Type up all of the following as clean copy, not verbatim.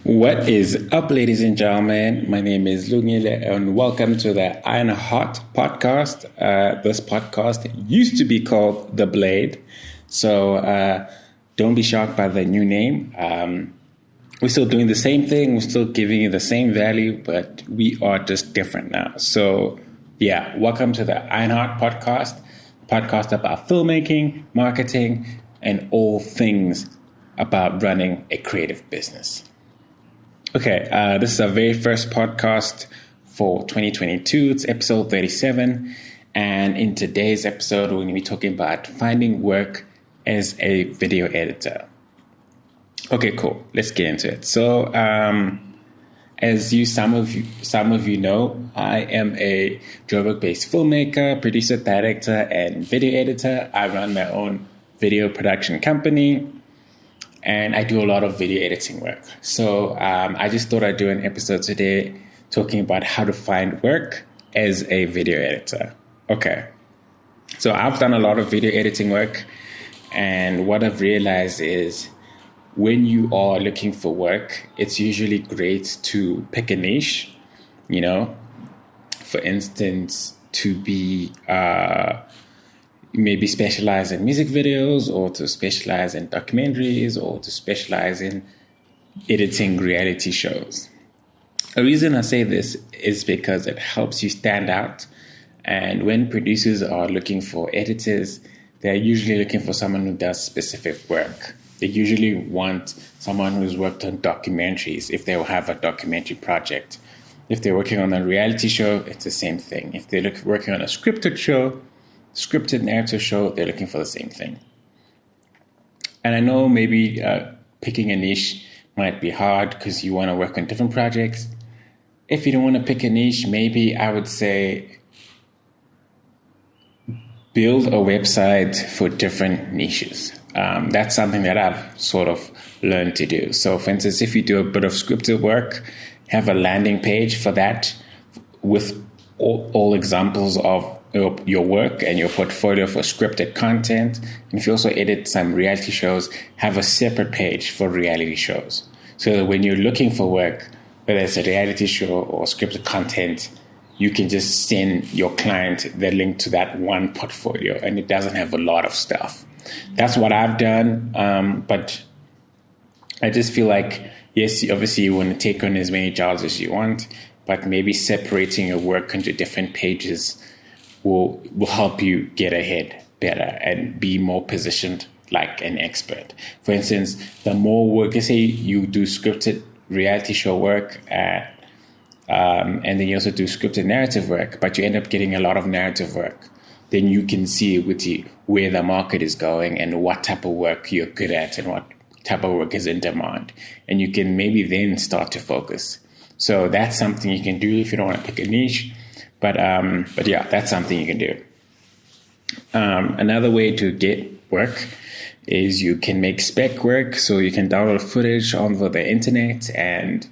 What is up, ladies and gentlemen? My name is Lungile, and welcome to the Iron Heart podcast. This podcast used to be called The Blade, so don't be shocked by the new name. We're still doing the same thing. We're still giving you the same value, but we are just different now. So, yeah, welcome to the Iron Heart podcast about filmmaking, marketing, and all things about running a creative business. Okay, this is our very first podcast for 2022. It's episode 37. And in today's episode, we're going to be talking about finding work as a video editor. Okay, cool. Let's get into it. So, as some of you know, I am a Joburg-based filmmaker, producer, director, and video editor. I run my own video production company, and I do a lot of video editing work. So I just thought I'd do an episode today talking about how to find work as a video editor. Okay. So I've done a lot of video editing work, and what I've realized is when you are looking for work, it's usually great to pick a niche, you know, for instance, to be maybe specialize in music videos, or to specialize in documentaries, or to specialize in editing reality shows. The reason I say this is because it helps you stand out. And when producers are looking for editors, they're usually looking for someone who does specific work. They usually want someone who's worked on documentaries if they will have a documentary project. If they're working on a reality show, it's the same thing. If they're working on a scripted narrative show, they're looking for the same thing. And I know maybe picking a niche might be hard because you want to work on different projects. If you don't want to pick a niche, maybe I would say build a website for different niches. That's something that I've sort of learned to do. So for instance, if you do a bit of scripted work, have a landing page for that with all examples of your work and your portfolio for scripted content. And if you also edit some reality shows, have a separate page for reality shows. So that when you're looking for work, whether it's a reality show or scripted content, you can just send your client the link to that one portfolio, and it doesn't have a lot of stuff. That's what I've done. But I just feel like, yes, obviously you want to take on as many jobs as you want, but maybe separating your work into different pages will help you get ahead better and be more positioned like an expert. For instance, the more work, let's say you do scripted reality show work, and then you also do scripted narrative work, but you end up getting a lot of narrative work, then you can see where the market is going and what type of work you're good at and what type of work is in demand. And you can maybe then start to focus. So that's something you can do if you don't want to pick a niche. But yeah, that's something you can do. Another way to get work is you can make spec work. So you can download footage onto the internet and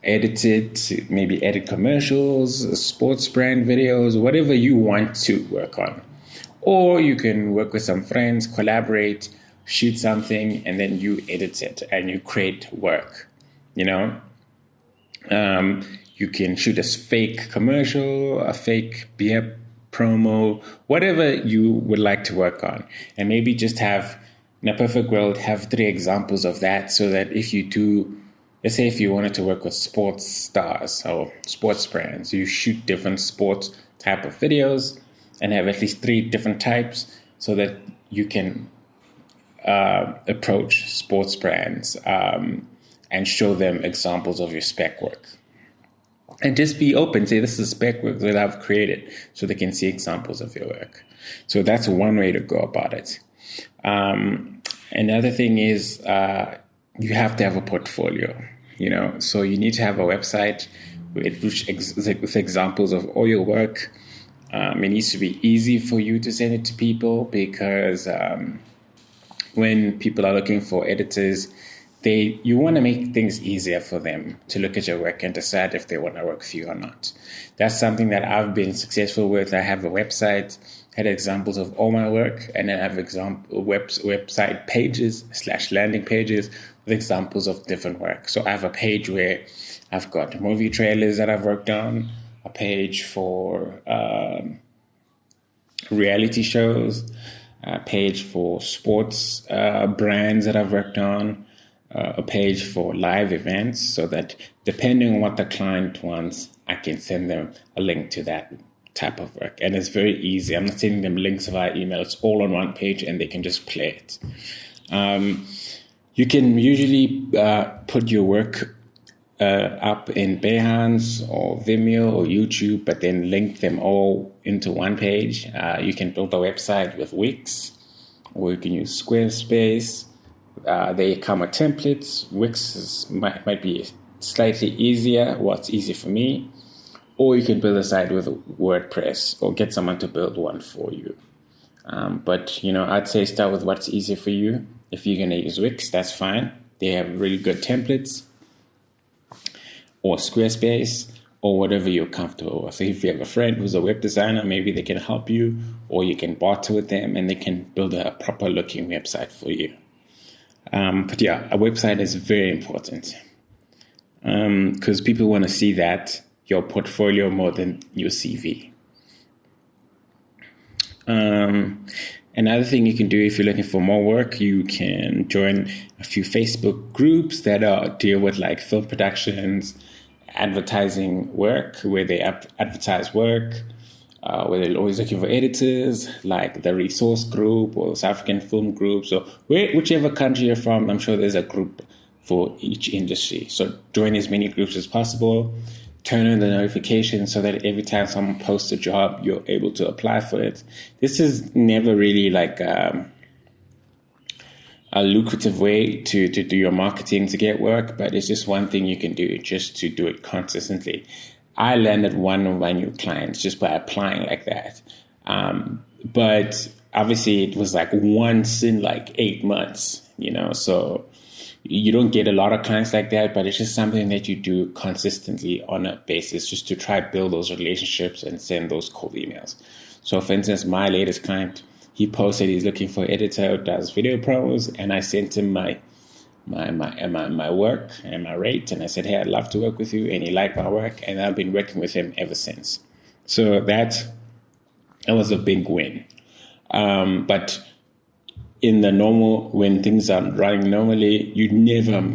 edit it, maybe edit commercials, sports brand videos, whatever you want to work on. Or you can work with some friends, collaborate, shoot something, and then you edit it and you create work, you know? You can shoot a fake commercial, a fake beer promo, whatever you would like to work on. And maybe just have, in a perfect world, have 3 examples of that, so that if you do, let's say if you wanted to work with sports stars or sports brands, you shoot different sports type of videos and have at least 3 different types, so that you can approach sports brands and show them examples of your spec work. And just be open, say this is spec work that I've created, so they can see examples of your work. So that's one way to go about it. Another thing is you have to have a portfolio, you know. So you need to have a website with examples of all your work. It needs to be easy for you to send it to people, because when people are looking for editors, you want to make things easier for them to look at your work and decide if they want to work with you or not. That's something that I've been successful with. I have a website, had examples of all my work, and then I have website pages / landing pages examples of different work. So I have a page where I've got movie trailers that I've worked on, a page for reality shows, a page for sports brands that I've worked on, a page for live events, so that depending on what the client wants, I can send them a link to that type of work. And it's very easy. I'm not sending them links via email. It's all on one page and they can just play it. You can usually put your work up in Behance or Vimeo or YouTube, but then link them all into one page. You can build a website with Wix, or you can use Squarespace. They come with templates. Wix might be slightly easier. What's easy for me. Or you can build a site with WordPress or get someone to build one for you. But, I'd say start with what's easier for you. If you're going to use Wix, that's fine. They have really good templates. Or Squarespace, or whatever you're comfortable with. So if you have a friend who's a web designer, maybe they can help you, or you can barter with them and they can build a proper looking website for you. But yeah, a website is very important because people want to see that, your portfolio, more than your CV. Another thing you can do if you're looking for more work, you can join a few Facebook groups that deal with like film productions, advertising work, where they advertise work, where they're always looking for editors, like the Resource Group or South African Film Group. So whichever country you're from, I'm sure there's a group for each industry. So join as many groups as possible. Turn on the notifications so that every time someone posts a job, you're able to apply for it. This is never really like a lucrative way to do your marketing to get work, but it's just one thing you can do just to do it consistently. I landed one of my new clients just by applying like that. But obviously it was like once in like 8 months, so you don't get a lot of clients like that, but it's just something that you do consistently on a basis just to try build those relationships and send those cold emails. So for instance, my latest client, he posted he's looking for an editor who does video promos, and I sent him my work and my rate, and I said, hey, I'd love to work with you, and he liked my work, and I've been working with him ever since. So that was a big win. But in the normal, when things are running normally,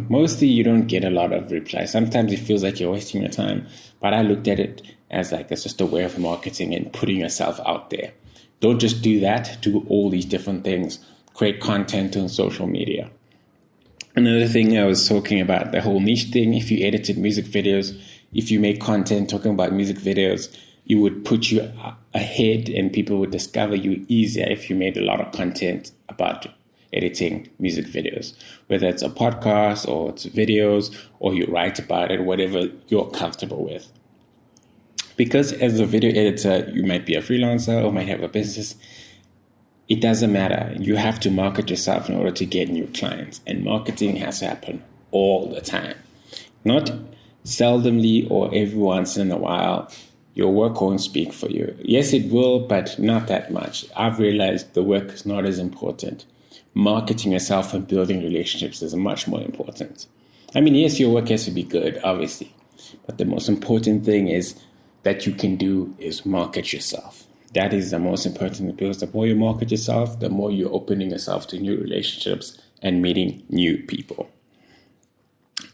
mostly you don't get a lot of replies. Sometimes it feels like you're wasting your time, but I looked at it as like it's just a way of marketing and putting yourself out there. Don't just do that, do all these different things, create content on social media. Another thing I was talking about, the whole niche thing, if you edited music videos, if you make content talking about music videos, it would put you ahead and people would discover you easier if you made a lot of content about editing music videos, whether it's a podcast or it's videos or you write about it, whatever you're comfortable with. Because as a video editor, you might be a freelancer or might have a business. It doesn't matter. You have to market yourself in order to get new clients, and marketing has to happen all the time. Not seldomly or every once in a while. Your work won't speak for you. Yes, it will, but not that much. I've realized the work is not as important. Marketing yourself and building relationships is much more important. I mean, yes, your work has to be good, obviously. But the most important thing is that you can do is market yourself. That is the most important, because the more you market yourself, the more you're opening yourself to new relationships and meeting new people.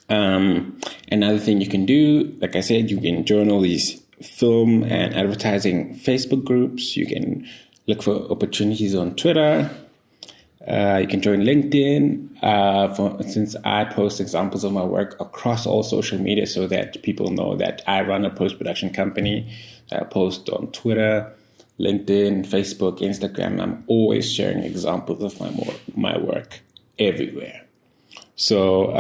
Another thing you can do, like I said, you can join all these film and advertising Facebook groups. You can look for opportunities on Twitter. You can join LinkedIn. For instance, I post examples of my work across all social media so that people know that I run a post-production company. I post on Twitter, LinkedIn, Facebook, Instagram. I'm always sharing examples of my work everywhere. So,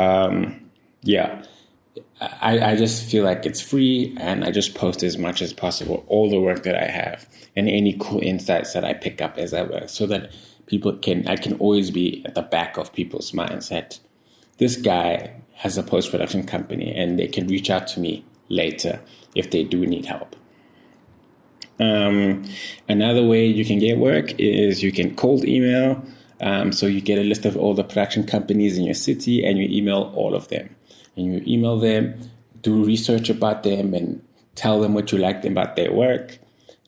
I just feel like it's free, and I just post as much as possible, all the work that I have and any cool insights that I pick up as I work, so that I can always be at the back of people's minds that this guy has a post-production company and they can reach out to me later if they do need help. Another way you can get work is you can cold email. So you get a list of all the production companies in your city and you email all of them. And you email them, do research about them and tell them what you like about their work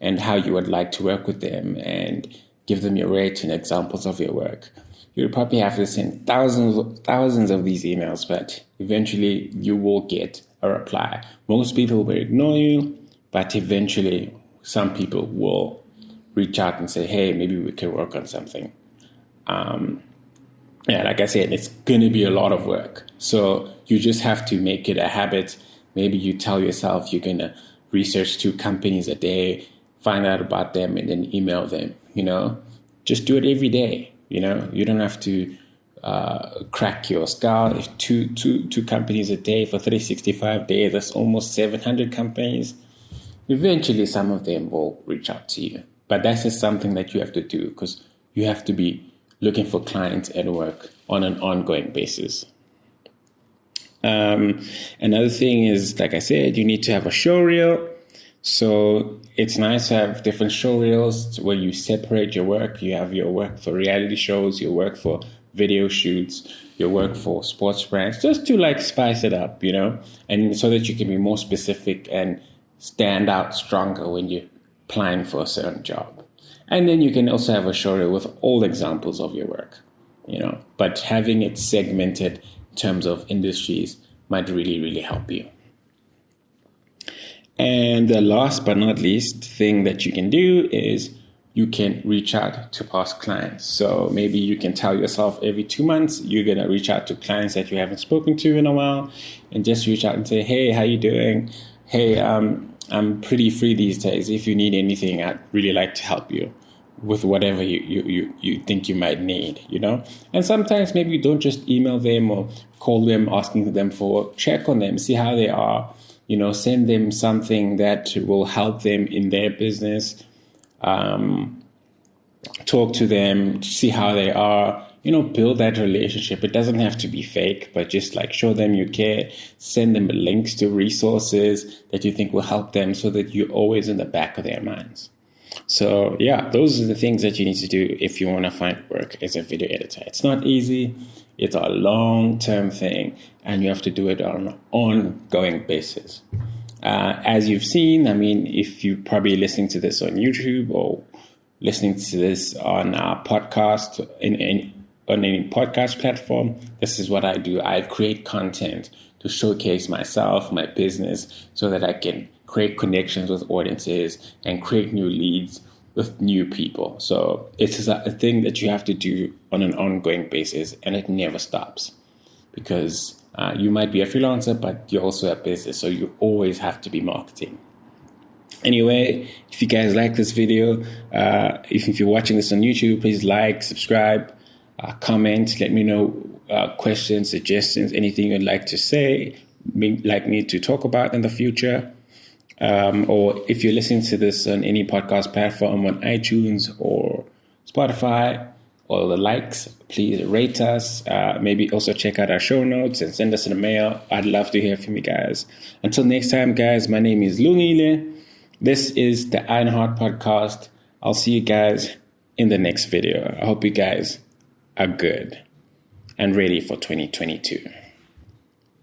and how you would like to work with them and give them your rate and examples of your work. You'll probably have to send thousands of these emails, but eventually you will get a reply. Most people will ignore you, but eventually some people will reach out and say, hey, maybe we can work on something. Like I said, it's going to be a lot of work. So you just have to make it a habit. Maybe you tell yourself you're going to research 2 companies a day, find out about them, and then email them, Just do it every day, You don't have to crack your skull. If two companies a day for 365 days, that's almost 700 companies. Eventually, some of them will reach out to you. But that's just something that you have to do because you have to be looking for clients and work on an ongoing basis. Another thing is, like I said, you need to have a show reel. So it's nice to have different show reels where you separate your work. You have your work for reality shows, your work for video shoots, your work for sports brands, just to spice it up, and so that you can be more specific and stand out stronger when you're applying for a certain job. And then you can also have a show reel with all examples of your work, but having it segmented in terms of industries might really, really help you. And the last but not least thing that you can do is you can reach out to past clients. So maybe you can tell yourself every 2 months, you're going to reach out to clients that you haven't spoken to in a while and just reach out and say, hey, how you doing? Hey, I'm pretty free these days. If you need anything, I'd really like to help you with whatever you think you might need, And sometimes maybe you don't just email them or call them, asking them for check on them, see how they are. Send them something that will help them in their business. Talk to them, see how they are, build that relationship. It doesn't have to be fake, but just show them you care, send them links to resources that you think will help them so that you're always in the back of their minds. So those are the things that you need to do if you want to find work as a video editor. It's not easy. It's a long-term thing, and you have to do it on an ongoing basis. As you've seen, if you're probably listening to this on YouTube or listening to this on our podcast, on any podcast platform, this is what I do. I create content to showcase myself, my business, so that I can create connections with audiences and create new leads with new people. So it's a thing that you have to do on an ongoing basis, and it never stops because you might be a freelancer, but you're also a business, so you always have to be marketing. Anyway, if you guys like this video, if you're watching this on YouTube, please like, subscribe, comment, let me know questions, suggestions, anything you'd like to say, like me to talk about in the future. Or if you're listening to this on any podcast platform, on iTunes or Spotify or the likes, please rate us. Maybe also check out our show notes and send us an email. I'd love to hear from you guys. Until next time, guys, my name is Lungile. This is the Iron Heart Podcast. I'll see you guys in the next video. I hope you guys are good and ready for 2022.